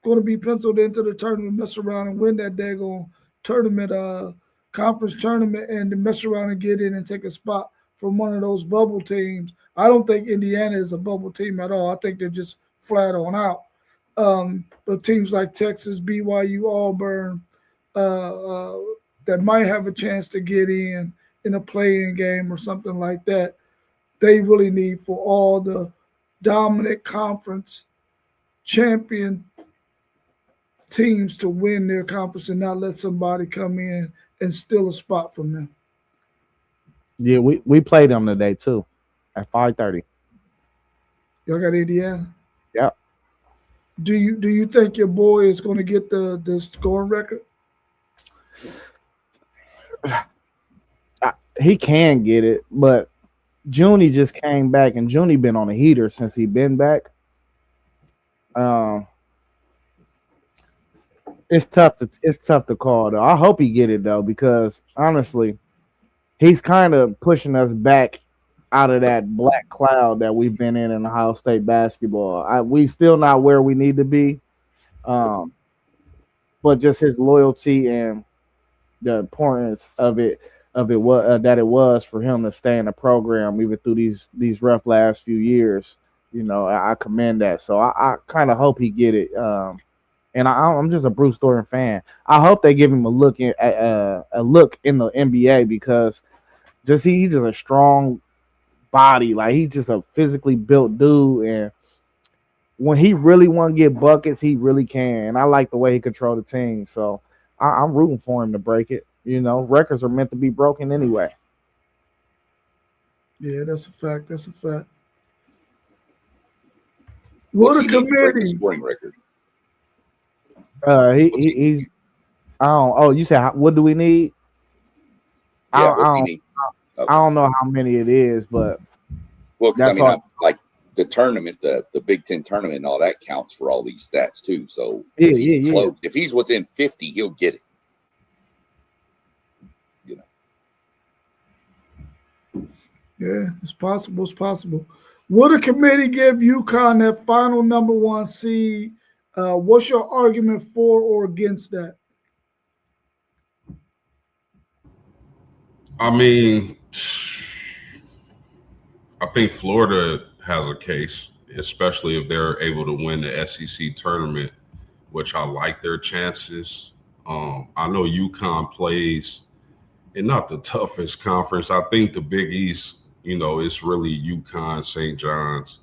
going to be penciled into the tournament mess around and win that daggone tournament, conference tournament, and mess around and get in and take a spot from one of those bubble teams. I don't think Indiana is a bubble team at all. I think they're just flat on out. But teams like Texas, BYU, Auburn, that might have a chance to get in a play-in game or something like that, they really need for all the dominant conference champion teams to win their conference and not let somebody come in and steal a spot from them. Yeah, we played them today too at 5:30. Y'all got Indiana? Yeah. Do you think your boy is going to get the scoring record? He can get it, but Junie just came back, and Junie been on a heater since he been back. It's tough to call though. I hope he get it though, because honestly, he's kind of pushing us back out of that black cloud that we've been in Ohio State basketball. We still not where we need to be, but just his loyalty and the importance of it that it was for him to stay in the program even through these rough last few years. You know, I commend that. So I kind of hope he get it. And I'm just a Bruce Thornton fan. I hope they give him a look in the NBA, because he's just a strong body. Like, he's just a physically built dude, and when he really want to get buckets, he really can. And I like the way he controlled the team. So I'm rooting for him to break it. You know, records are meant to be broken anyway. Yeah, that's a fact. That's a fact. What a committee scoring record. He's. You said what do we need? Yeah, I don't know how many it is, but that's like the tournament, the Big Ten tournament, and all that counts for all these stats too. So if he's within 50, he'll get it. You know. Yeah, it's possible. It's possible. Would a committee give UConn that final number 1 seed? What's your argument for or against that? I mean, I think Florida has a case, especially if they're able to win the SEC tournament, which I like their chances. I know UConn plays in not the toughest conference. I think the Big East, it's really UConn, St. John's,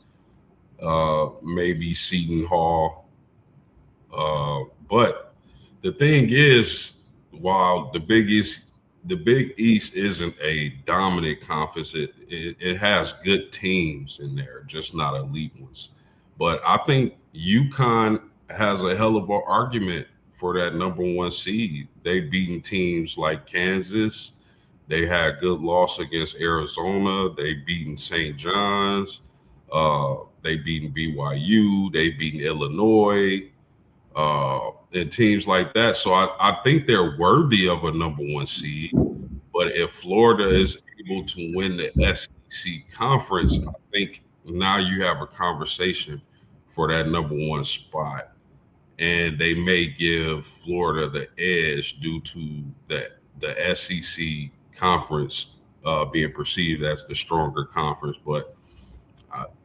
maybe Seton Hall. But the thing is, while the Big East isn't a dominant conference, it has good teams in there, just not elite ones. But I think UConn has a hell of an argument for that number 1 seed. They've beaten teams like Kansas. They had good loss against Arizona. They've beaten St. John's. They've beaten BYU. They've beaten Illinois. And teams like that. So I think they're worthy of a number 1 seed. But if Florida is able to win the SEC conference, I think now you have a conversation for that number one spot, and they may give Florida the edge due to the SEC conference being perceived as the stronger conference. But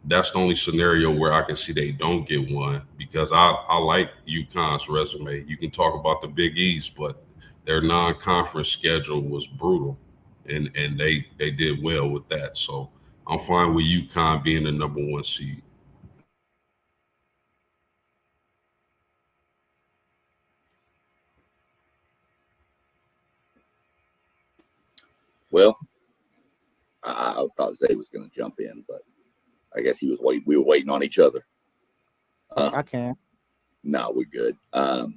that's the only scenario where I can see they don't get one, because I like UConn's resume. You can talk about the Big East, but their non-conference schedule was brutal, and they did well with that. So I'm fine with UConn being the number one seed. Well, I thought Zay was going to jump in, but I guess he was waiting. We were waiting on each other. I can. No, we're good. I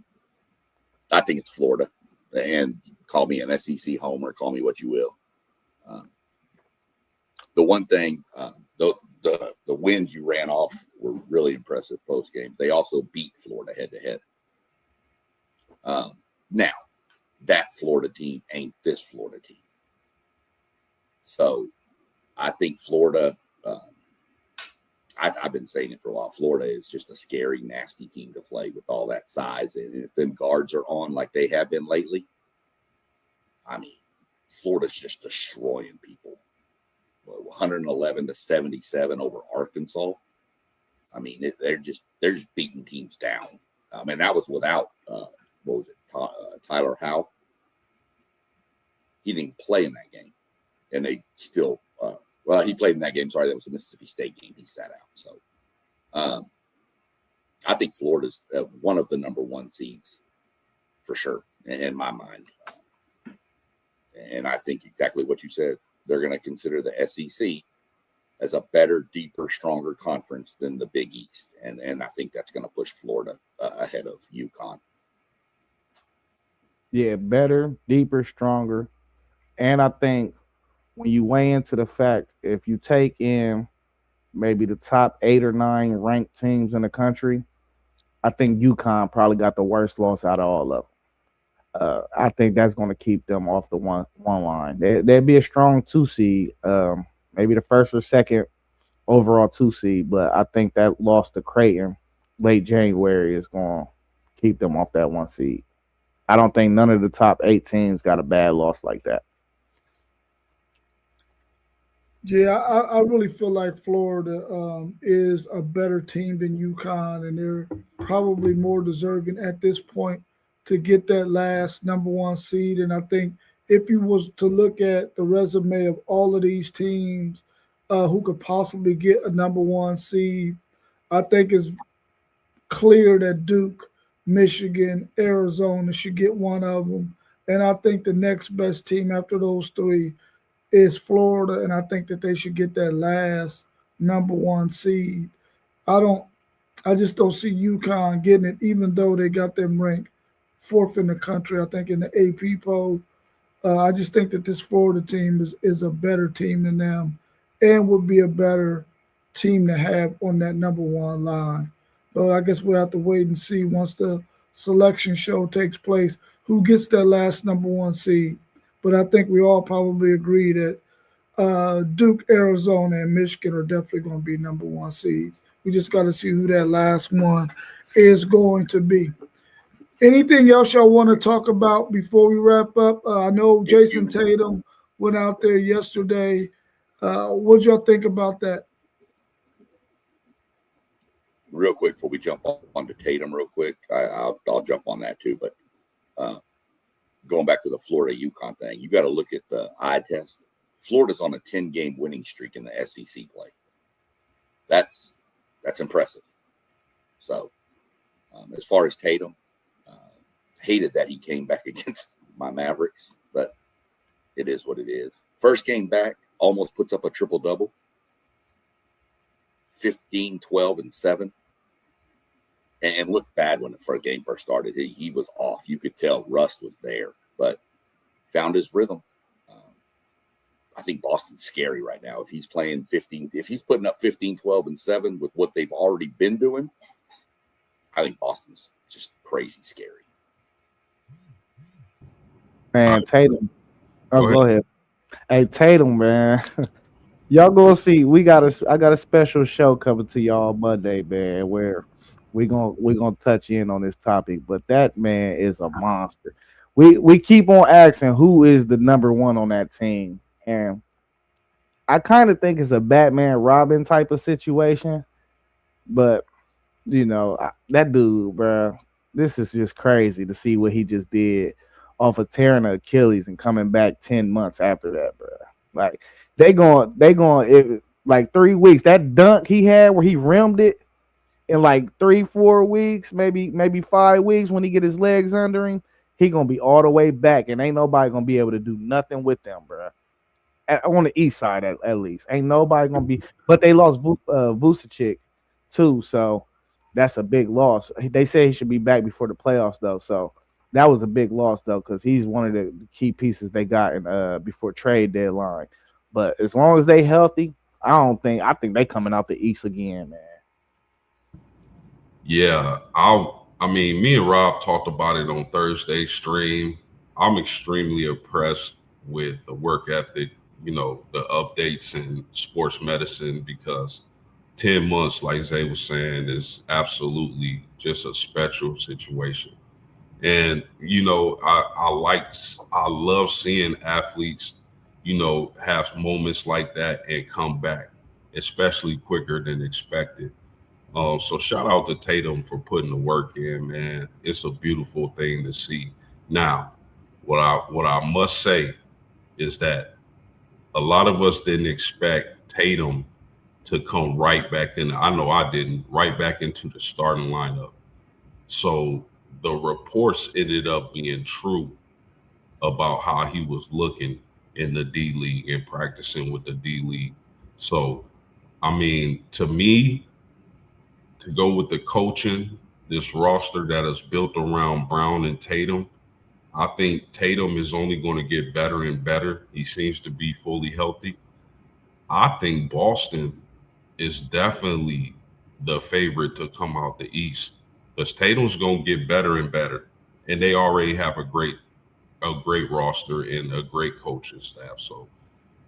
think it's Florida, and call me an SEC homer, call me what you will. The one thing, the wins you ran off were really impressive post game. They also beat Florida head to head. Now, that Florida team ain't this Florida team. So I think Florida, I've been saying it for a while, Florida is just a scary, nasty team to play with all that size. And if them guards are on like they have been lately, I mean, Florida's just destroying people. 111 to 77 over Arkansas. I mean, they're just beating teams down. I mean, that was without, Tyler Howe. He didn't play in that game. And they still, he played in that game. Sorry, that was a Mississippi State game. He sat out. So I think Florida's one of the number one seeds for sure, in my mind. And I think exactly what you said. They're going to consider the SEC as a better, deeper, stronger conference than the Big East. And I think that's going to push Florida ahead of UConn. Yeah, better, deeper, stronger. And I think when you weigh into the fact, if you take in maybe the top 8 or 9 ranked teams in the country, I think UConn probably got the worst loss out of all of them. I think that's going to keep them off the one line. They'd be a strong 2 seed, maybe the first or second overall 2 seed, but I think that loss to Creighton late January is going to keep them off that 1 seed. I don't think none of the top 8 teams got a bad loss like that. Yeah, I really feel like Florida is a better team than UConn, and they're probably more deserving at this point to get that last number 1 seed. And I think if you was to look at the resume of all of these teams who could possibly get a number 1 seed, I think it's clear that Duke, Michigan, Arizona should get one of them. And I think the next best team after those 3 is Florida, and I think that they should get that last number 1 seed. I just don't see UConn getting it, even though they got them ranked 4th in the country, I think, in the AP poll. I just think that this Florida team is a better team than them and would be a better team to have on that number 1 line. But I guess we'll have to wait and see once the selection show takes place who gets that last number 1 seed. But I think we all probably agree that Duke, Arizona, and Michigan are definitely going to be number 1 seeds. We just got to see who that last one is going to be. Anything else y'all want to talk about before we wrap up? I know Jason Tatum went out there yesterday. What y'all think about that? Real quick, before we jump on to Tatum real quick, I'll jump on that too. But going back to the Florida UConn thing, you got to look at the eye test. Florida's on a 10-game winning streak in the SEC play. That's impressive. So as far as Tatum, hated that he came back against my Mavericks, but it is what it is. First game back, almost puts up a triple-double. 15, 12, and 7. And looked bad when the game first started. He was off. You could tell rust was there, but found his rhythm. I think Boston's scary right now. If he's playing 15, if he's putting up 15, 12, and 7 with what they've already been doing, I think Boston's just crazy scary. Man, Tatum. Oh, go ahead. Hey, Tatum, man. Y'all gonna see. I got a special show coming to y'all Monday, man, where we gonna touch in on this topic. But that man is a monster. We keep on asking who is the number one on that team, and I kind of think it's a Batman Robin type of situation. But that dude, bro, this is just crazy to see what he just did off of tearing the Achilles and coming back 10 months after that, bro. Like like 3 weeks. That dunk he had where he rimmed it in like 3-4 weeks, maybe 5 weeks when he get his legs under him, he gonna be all the way back, and ain't nobody gonna be able to do nothing with them, bro. On the east side at least, ain't nobody gonna be. But they lost Vucevic too, so that's a big loss. They say he should be back before the playoffs though, so that was a big loss though because he's one of the key pieces they got in before trade deadline. But as long as they healthy, I think they coming out the East again, man. Yeah, I mean, me and Rob talked about it on Thursday stream. I'm extremely impressed with the work ethic, the updates in sports medicine because 10 months, like Zay was saying, is absolutely just a special situation. And, I love seeing athletes, have moments like that and come back, especially quicker than expected. So shout out to Tatum for putting the work in, man. It's a beautiful thing to see. Now, what I must say is that a lot of us didn't expect Tatum to come right back in. I know I didn't, right back into the starting lineup. So the reports ended up being true about how he was looking in the D League and practicing with the D League. So, I mean, to me, to go with the coaching, this roster that is built around Brown and Tatum, I think Tatum is only going to get better and better. He seems to be fully healthy. I think Boston is definitely the favorite to come out the East because Tatum's going to get better and better, and they already have a great roster and a great coaching staff. So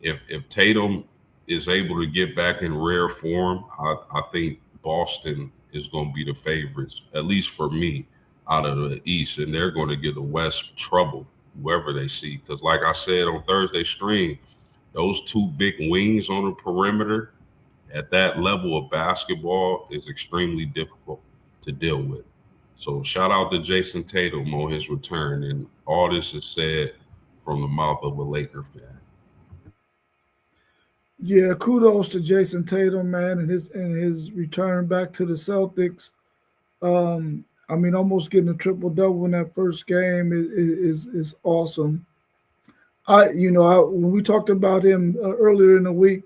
if Tatum is able to get back in rare form, I think Boston is going to be the favorites, at least for me, out of the East, and they're going to give the West trouble, whoever they see. Because, like I said on Thursday stream, those two big wings on the perimeter at that level of basketball is extremely difficult to deal with. So, shout out to Jason Tatum on his return, and all this is said from the mouth of a Laker fan. Yeah, kudos to Jason Tatum, man, and his return back to the Celtics. I mean, almost getting a triple double in that first game is awesome. When we talked about him earlier in the week,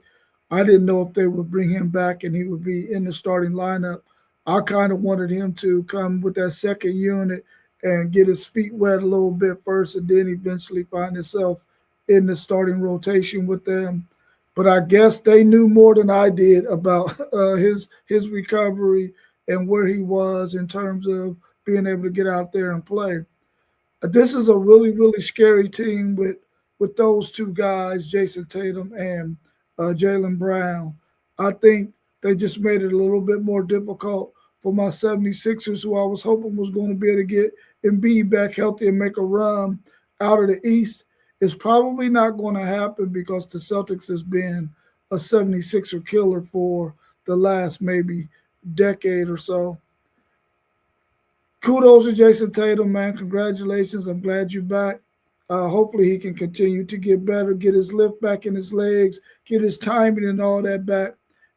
I didn't know if they would bring him back and he would be in the starting lineup. I kind of wanted him to come with that second unit and get his feet wet a little bit first, and then eventually find himself in the starting rotation with them. But I guess they knew more than I did about his recovery and where he was in terms of being able to get out there and play. This is a really, really scary team with those two guys, Jason Tatum and Jaylen Brown. I think they just made it a little bit more difficult for my 76ers, who I was hoping was going to be able to get Embiid back healthy and make a run out of the East. It's probably not going to happen because the Celtics has been a 76er killer for the last maybe decade or so. Kudos to Jason Tatum, man. Congratulations. I'm glad you're back. Hopefully he can continue to get better, get his lift back in his legs, get his timing and all that back.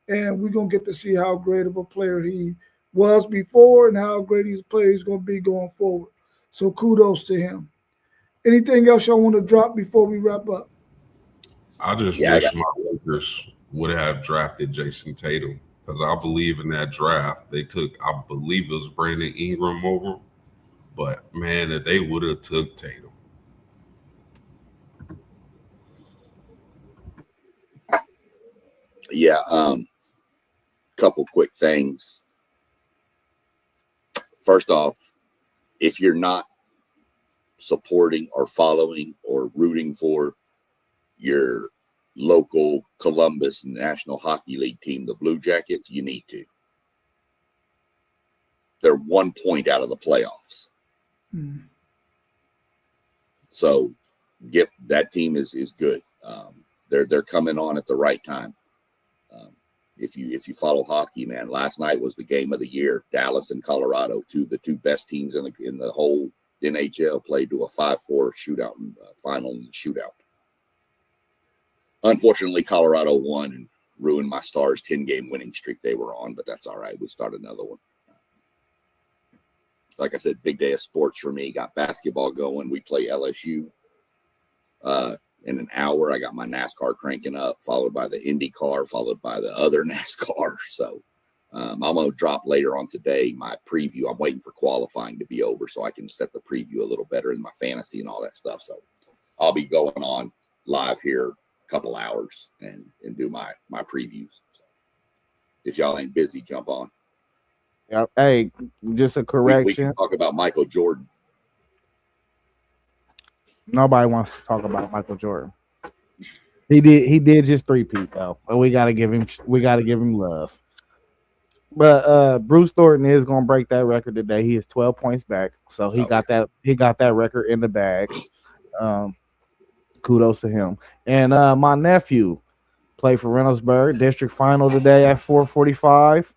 And we're going to get to see how great of a player he was before and how great he's a player he's going to be going forward. So kudos to him. Anything else y'all want to drop before we wrap up? I just Yeah, I got wish my Lakers would have drafted Jason Tatum because I believe in that draft. They took, I believe it was Brandon Ingram over, but man, that they would have took Tatum. yeah. Couple quick things. First off, if you're not supporting or following or rooting for your local Columbus National Hockey League team, the Blue Jackets, you need to. They're 1 point out of the playoffs. So that team is good. They're coming on at the right time. If you follow hockey, man, last night was the game of the year. Dallas and Colorado, the two best teams in the whole NHL, played to a 5-4 shootout and final in the shootout. Unfortunately, Colorado won and ruined my Stars' 10-game winning streak they were on, but that's all right. We start another one. Like I said, big day of sports for me. Got basketball going. We play LSU. In an hour, I got my NASCAR cranking up, followed by the IndyCar, followed by the other NASCAR. So I'm going to drop later on today my preview. I'm waiting for qualifying to be over so I can set the preview a little better in my fantasy and all that stuff. So I'll be going on live here a couple hours and do my previews. So if y'all ain't busy, jump on. Yeah. Hey, just a correction. We can talk about Michael Jordan. Nobody wants to talk about Michael Jordan. He did just three-peat though. But we gotta give him love. But Bruce Thornton is gonna break that record today. He is 12 points back. So he got that record in the bag. Kudos to him. And my nephew played for Reynoldsburg district final today at 4:45.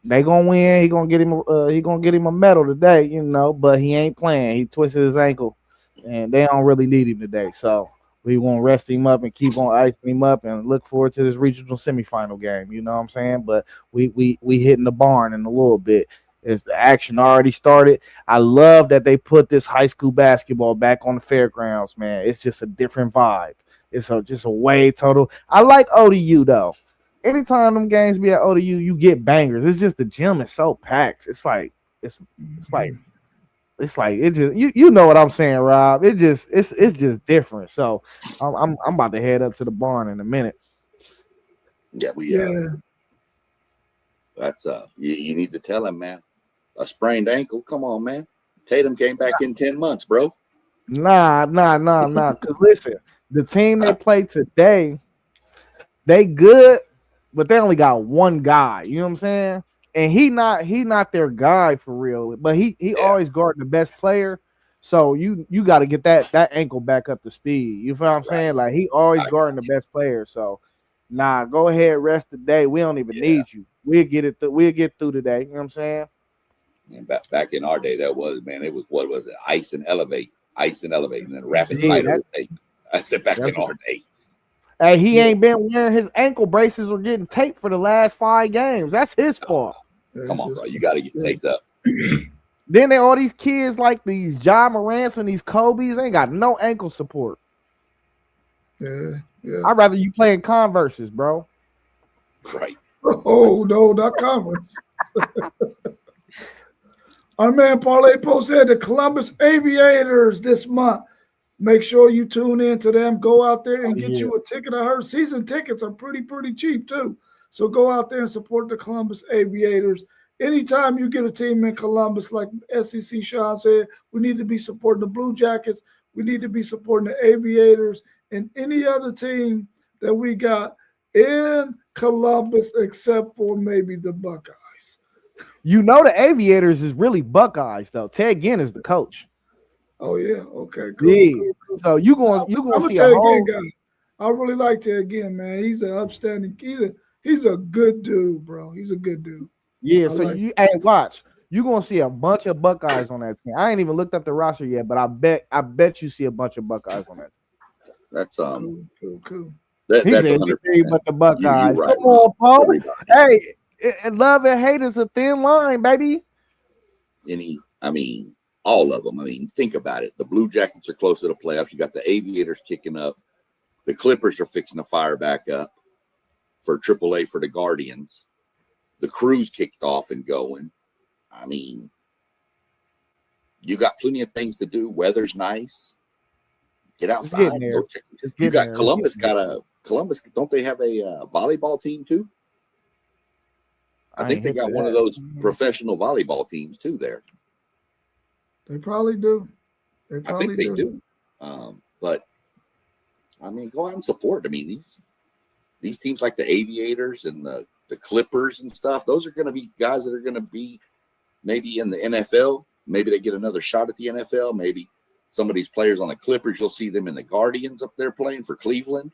They gonna win. He gonna get him a medal today, you know, but he ain't playing. He twisted his ankle, and they don't really need him today. So we want to rest him up and keep on icing him up and look forward to this regional semifinal game. You know what I'm saying? But we hitting the barn in a little bit. As the action already started. I love that they put this high school basketball back on the fairgrounds, man. It's just a different vibe. It's just a way total. I like ODU though. Anytime them games be at ODU, you get bangers. It's just the gym is so packed. It's like it just you know what I'm saying, Rob. It's just different. So I'm about to head up to the barn in a minute. Yeah, that's you need to tell him, man. A sprained ankle. Come on, man. Tatum came back in 10 months, bro. Nah. Cause listen, the team they played today, they good. But they only got one guy, you know what I'm saying? And he not their guy for real. But he always guarding the best player. So you got to get that ankle back up to speed. You feel what I'm saying? Like he always guarding the best player. So go ahead, rest today. We don't even need you. We'll get through today. You know what I'm saying? And back in our day, that was, man, it was, what was it? Ice and elevate, and then rapid fire with tape. I said back in our day. Hey, he ain't been wearing his ankle braces or getting taped for the last 5 games. That's his fault. Come on, bro. You got to get taped up. Then all these kids like these Ja Morants and these Kobe's, they ain't got no ankle support. Yeah. I'd rather you play in Converses, bro. Right. Oh, no, not Converse. Our man Parlay Post said the Columbus Aviators this month. Make sure you tune in to them. Go out there and get you a ticket. I heard season tickets are pretty cheap too. So go out there and support the Columbus Aviators. Anytime you get a team in Columbus, like SEC Sean said, we need to be supporting the Blue Jackets. We need to be supporting the Aviators and any other team that we got in Columbus except for maybe the Buckeyes. You know the Aviators is really Buckeyes though. Ted Ginn is the coach. Oh yeah, okay, cool. So you going see a whole guy. I really like Ted again, man. He's an upstanding. He's a good dude, bro. He's a good dude. Yeah. So watch. You're gonna see a bunch of Buckeyes on that team. I ain't even looked up the roster yet, but I bet you see a bunch of Buckeyes on that team. That's cool. That's anything but the Buckeyes. Right. Come on, Paul. Hey, love and hate is a thin line, baby. All of them. Think about it. The Blue Jackets are close to the playoffs. You got the Aviators kicking up. The Clippers are fixing to fire back up for AAA for the Guardians. The Crews kicked off and going. You got plenty of things to do. Weather's nice. Get outside. Go check. You got Columbus. Columbus. Don't they have a volleyball team too? I think they got one of those professional volleyball teams too there. They probably do. I think they do. But I mean, go out and support. I mean, these teams like the Aviators and the Clippers and stuff, those are going to be guys that are going to be maybe in the NFL. Maybe they get another shot at the NFL. Maybe some of these players on the Clippers, you'll see them in the Guardians up there playing for Cleveland.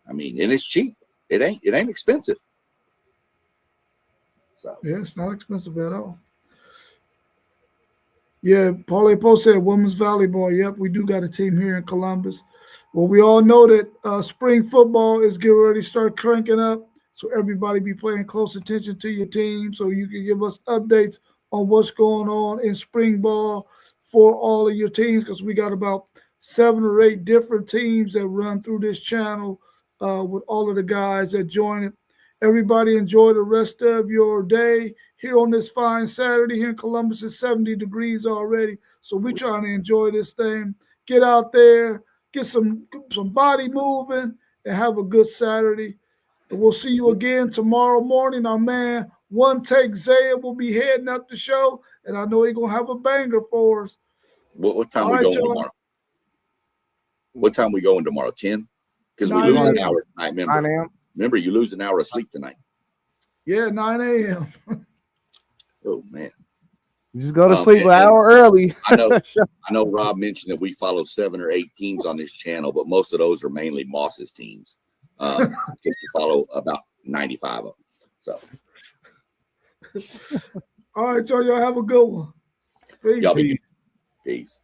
I mean, and it's cheap. It ain't expensive. So Yeah, it's not expensive at all. Yeah, Paulie Poe said women's volleyball. Yep, we do got a team here in Columbus. Well, we all know that spring football is getting ready to start cranking up. So everybody be paying close attention to your team so you can give us updates on what's going on in spring ball for all of your teams, because we got about 7 or 8 different teams that run through this channel with all of the guys that join it. Everybody enjoy the rest of your day here on this fine Saturday. Here in Columbus, it's 70 degrees already. So we're trying to enjoy this thing. Get out there, get some body moving, and have a good Saturday. And we'll see you again tomorrow morning. Our man, One Take Zaya, will be heading up the show, and I know he's going to have a banger for us. what time we going tomorrow? What time we going tomorrow? 10? Because we lose an hour tonight, remember? 9 a.m. Remember, you lose an hour of sleep tonight. Yeah, 9 a.m. Oh, man. You just go to sleep an hour early. I know Rob mentioned that we follow 7 or 8 teams on this channel, but most of those are mainly Moss's teams. Because we follow about 95 of them. So. All right, y'all have a good one. Peace. Y'all be good. Peace.